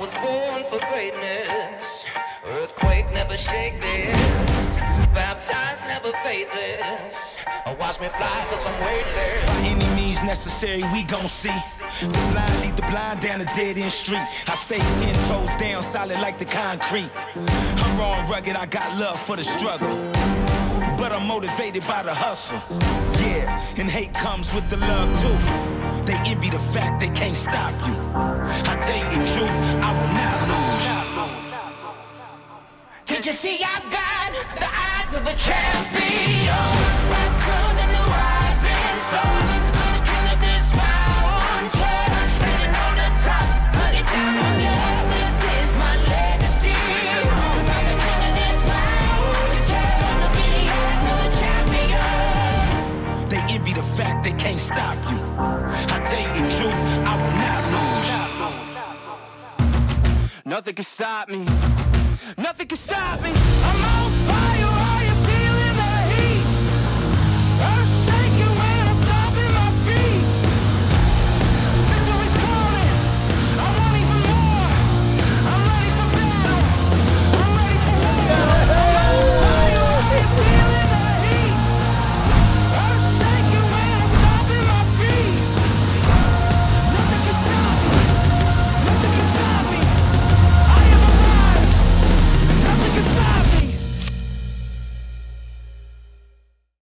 was born for greatness. Earthquake never shake this. Baptized never faithless. Watch me fly cause I'm weightless. By any means necessary, we gon' see. The blind lead the blind down a dead-end street. I stay 10 toes down, solid like the concrete. I'm raw and rugged, I got love for the struggle. But I'm motivated by the hustle. Yeah, and hate comes with the love too. They envy the fact they can't stop you. I tell you the truth, I will not lose. Can't you see I've got the eyes of a champion? Right to the new rising sun. I'm the king of this mountain. Standing on the top, looking down on you. This is my legacy. 'Cause I'm the king of this mountain. I'll be the eyes of a champion. They envy the fact they can't stop you. I tell you the truth, I will not lose. Nothing can stop me. Nothing can stop me. I'm on fire.